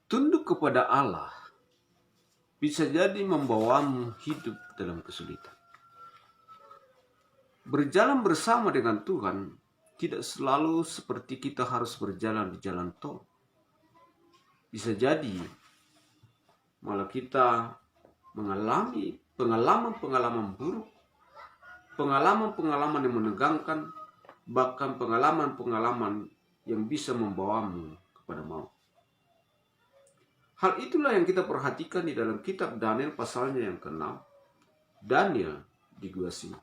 Tunduk kepada Allah bisa jadi membawamu hidup dalam kesulitan. Berjalan bersama dengan Tuhan tidak selalu seperti kita harus berjalan di jalan tol. Bisa jadi malah kita mengalami pengalaman-pengalaman buruk, pengalaman-pengalaman yang menegangkan, bahkan pengalaman-pengalaman yang bisa membawamu kepada maut. Hal itulah yang kita perhatikan di dalam kitab Daniel pasalnya yang ke-6. Daniel di Gua Singa.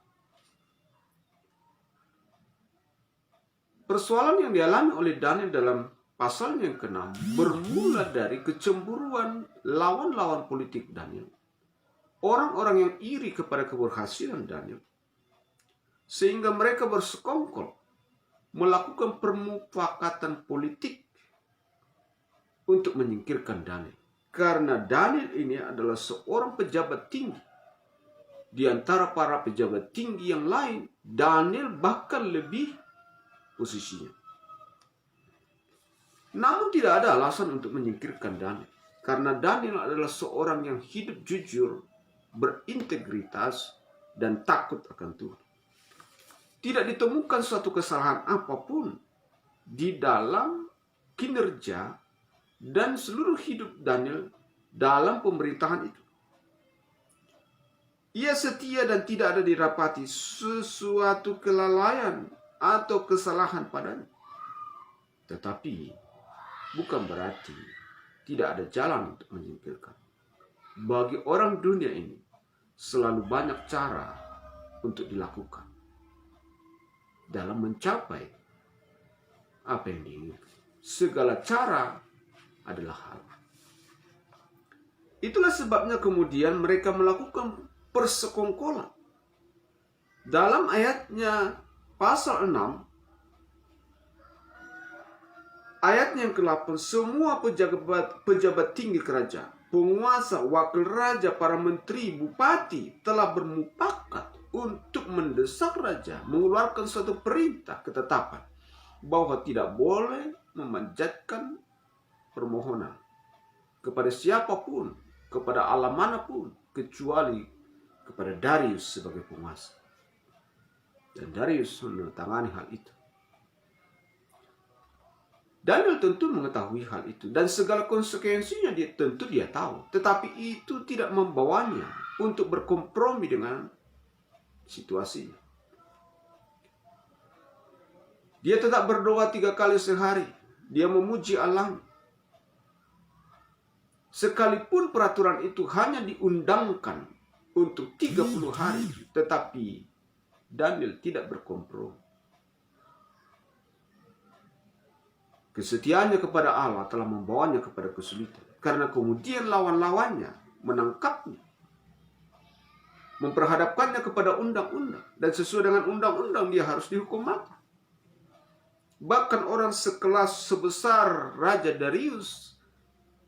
Persoalan yang dialami oleh Daniel dalam pasalnya yang ke-6 bermula dari kecemburuan lawan-lawan politik Daniel. Orang-orang yang iri kepada keberhasilan Daniel. Sehingga mereka bersekongkol melakukan permufakatan politik untuk menyingkirkan Daniel. Karena Daniel ini adalah seorang pejabat tinggi. Di antara para pejabat tinggi yang lain, Daniel bahkan lebih posisinya. Namun tidak ada alasan untuk menyingkirkan Daniel. Karena Daniel adalah seorang yang hidup jujur, berintegritas, dan takut akan Tuhan. Tidak ditemukan suatu kesalahan apapun di dalam kinerja dan seluruh hidup Daniel dalam pemerintahan itu. Ia setia dan tidak ada dirapati sesuatu kelalaian atau kesalahan padanya. Tetapi bukan berarti tidak ada jalan untuk menyingkirkan. Bagi orang dunia ini selalu banyak cara untuk dilakukan dalam mencapai apa yang diinginkan. Segala cara adalah hal. Itulah sebabnya kemudian mereka melakukan persekongkolan. Dalam ayatnya pasal 6, ayatnya yang ke-8, semua pejabat tinggi kerajaan, penguasa, wakil raja, para menteri, bupati telah bermufakat untuk mendesak raja mengeluarkan suatu perintah ketetapan bahwa tidak boleh memanjatkan permohonan kepada siapapun, kepada Allah manapun, kecuali kepada Darius sebagai penguasa. Dan Darius menandatangani hal itu. Daniel tentu mengetahui hal itu dan segala konsekuensinya dia tahu. Tetapi itu tidak membawanya untuk berkompromi dengan situasinya. Dia tetap berdoa 3 kali sehari. Dia memuji Allah. Sekalipun peraturan itu hanya diundangkan untuk 30 hari, tetapi Daniel tidak berkompromi. Kesetiaannya kepada Allah telah membawanya kepada kesulitan. Karena kemudian lawan-lawannya menangkapnya, memperhadapkannya kepada undang-undang. Dan sesuai dengan undang-undang dia harus dihukum mati. Bahkan orang sekelas sebesar Raja Darius,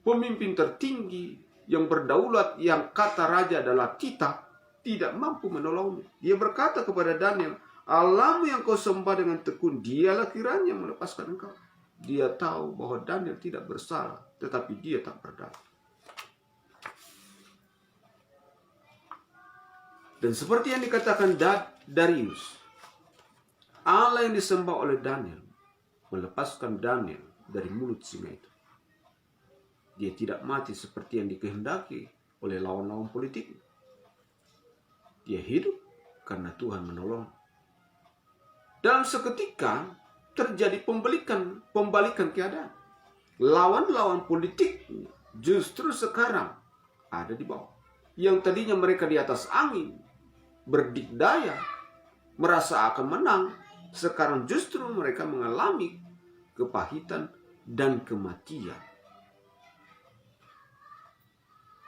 pemimpin tertinggi yang berdaulat, yang kata raja adalah kita, tidak mampu menolongnya. Dia berkata kepada Daniel, Allahmu yang kau sembah dengan tekun, dialah kiranya melepaskan engkau. Dia tahu bahwa Daniel tidak bersalah, tetapi dia tak berdaya. Dan seperti yang dikatakan Darius, Allah yang disembah oleh Daniel melepaskan Daniel dari mulut singa itu. Dia tidak mati seperti yang dikehendaki oleh lawan-lawan politik. Dia hidup karena Tuhan menolong. Dalam seketika terjadi pembalikan keadaan. Lawan-lawan politik justru sekarang ada di bawah. Yang tadinya mereka di atas angin, berdikdaya, merasa akan menang, sekarang justru mereka mengalami kepahitan dan kematian.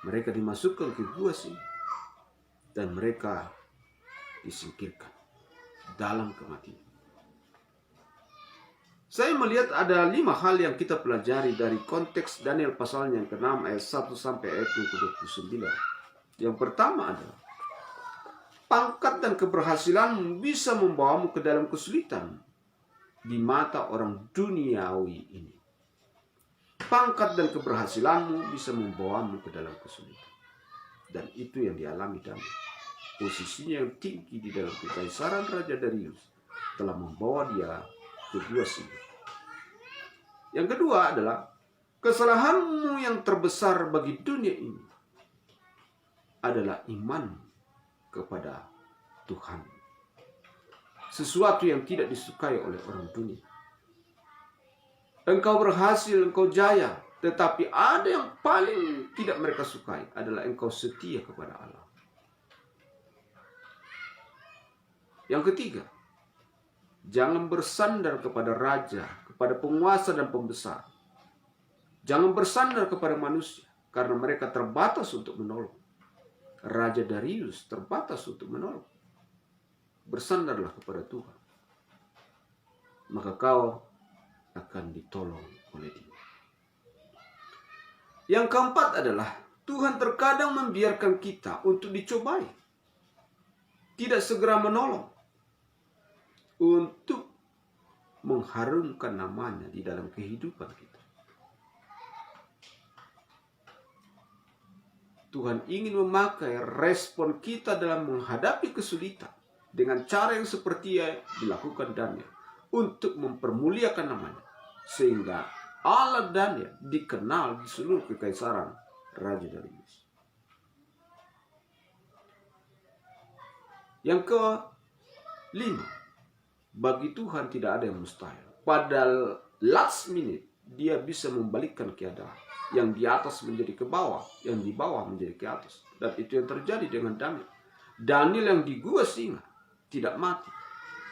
Mereka dimasukkan ke Gua Singa dan mereka disingkirkan dalam kematian. Saya melihat ada 5 hal yang kita pelajari dari konteks Daniel pasalnya yang ke-6 ayat 1 sampai ayat yang ke-29. Yang pertama adalah pangkat dan keberhasilan bisa membawamu ke dalam kesulitan di mata orang duniawi ini. pangkat dan keberhasilanmu bisa membawamu ke dalam kesulitan. Dan itu yang dialami Daniel. Posisinya yang tinggi di dalam kekaisaran Raja Darius telah membawa dia ke gua singa. Yang kedua adalah kesalahanmu yang terbesar bagi dunia ini adalah iman kepada Tuhan. Sesuatu yang tidak disukai oleh orang dunia. Engkau berhasil, engkau jaya, tetapi ada yang paling tidak mereka sukai adalah engkau setia kepada Allah. Yang ketiga, jangan bersandar kepada raja, kepada penguasa dan pembesar. Jangan bersandar kepada manusia, karena mereka terbatas untuk menolong. Raja Darius terbatas untuk menolong. Bersandarlah kepada Tuhan, maka kau akan ditolong oleh Dia. Yang keempat adalah Tuhan terkadang membiarkan kita untuk dicobai, tidak segera menolong, untuk mengharumkan namanya di dalam kehidupan kita. Tuhan ingin memakai respon kita dalam menghadapi kesulitan dengan cara yang seperti yang dilakukan Daniel untuk mempermuliakan namanya, sehingga Allah Daniel dikenal di seluruh kekaisaran Raja Darius. Yang kelima, bagi Tuhan tidak ada yang mustahil. Pada last minute dia bisa membalikkan keadaan. Yang di atas menjadi ke bawah, yang di bawah menjadi ke atas. Dan itu yang terjadi dengan Daniel. Daniel yang di gua singa tidak mati.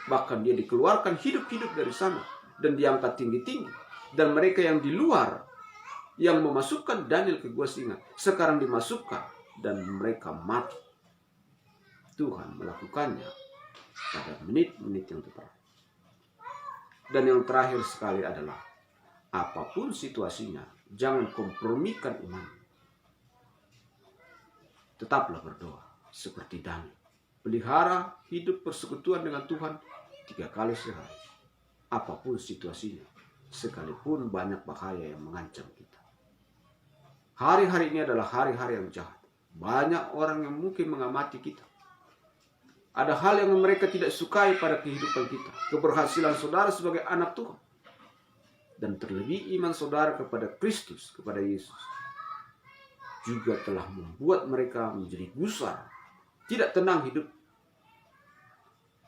Bahkan dia dikeluarkan hidup-hidup dari sana dan diangkat tinggi-tinggi. Dan mereka yang di luar yang memasukkan Daniel ke gua singa sekarang dimasukkan dan mereka mati. Tuhan melakukannya pada menit-menit yang tepat. Dan yang terakhir sekali adalah apapun situasinya, jangan kompromikan iman. Tetaplah berdoa seperti Daniel. Pelihara hidup persekutuan dengan Tuhan 3 kali sehari. Apapun situasinya, sekalipun banyak bahaya yang mengancam kita. Hari-hari ini adalah hari-hari yang jahat. Banyak orang yang mungkin mengamati kita. Ada hal yang mereka tidak sukai pada kehidupan kita. Keberhasilan saudara sebagai anak Tuhan. Dan terlebih iman saudara kepada Kristus, kepada Yesus, juga telah membuat mereka menjadi gusar, tidak tenang hidup.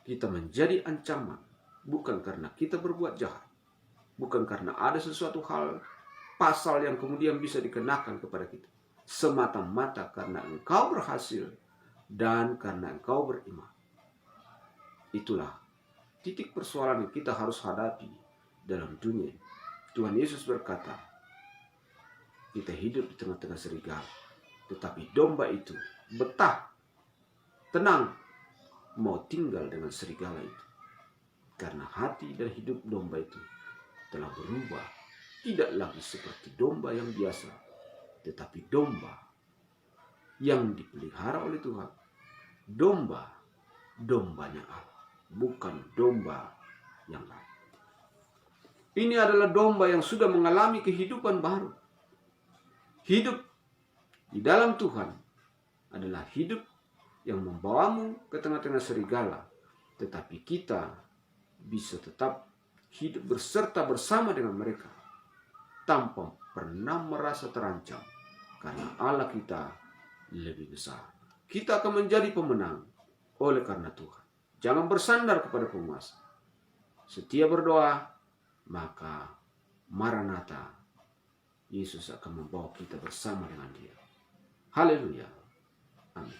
Kita menjadi ancaman, bukan karena kita berbuat jahat, bukan karena ada sesuatu hal, pasal yang kemudian bisa dikenakan kepada kita, semata-mata karena engkau berhasil dan karena engkau beriman. Itulah titik persoalan yang kita harus hadapi dalam dunia. Tuhan Yesus berkata, kita hidup di tengah-tengah serigala, tetapi domba itu betah, tenang, mau tinggal dengan serigala itu. Karena hati dan hidup domba itu telah berubah, tidak lagi seperti domba yang biasa, tetapi domba yang dipelihara oleh Tuhan. Dombanya Allah, bukan domba yang lain. Ini adalah domba yang sudah mengalami kehidupan baru. Hidup di dalam Tuhan adalah hidup yang membawamu ke tengah-tengah serigala. Tetapi kita bisa tetap hidup berserta bersama dengan mereka. Tanpa pernah merasa terancam. Karena Allah kita lebih besar. Kita akan menjadi pemenang oleh karena Tuhan. Jangan bersandar kepada penguasa. Setia berdoa, maka Maranatha, Yesus akan membawa kita bersama dengan Dia. Haleluya. Amin.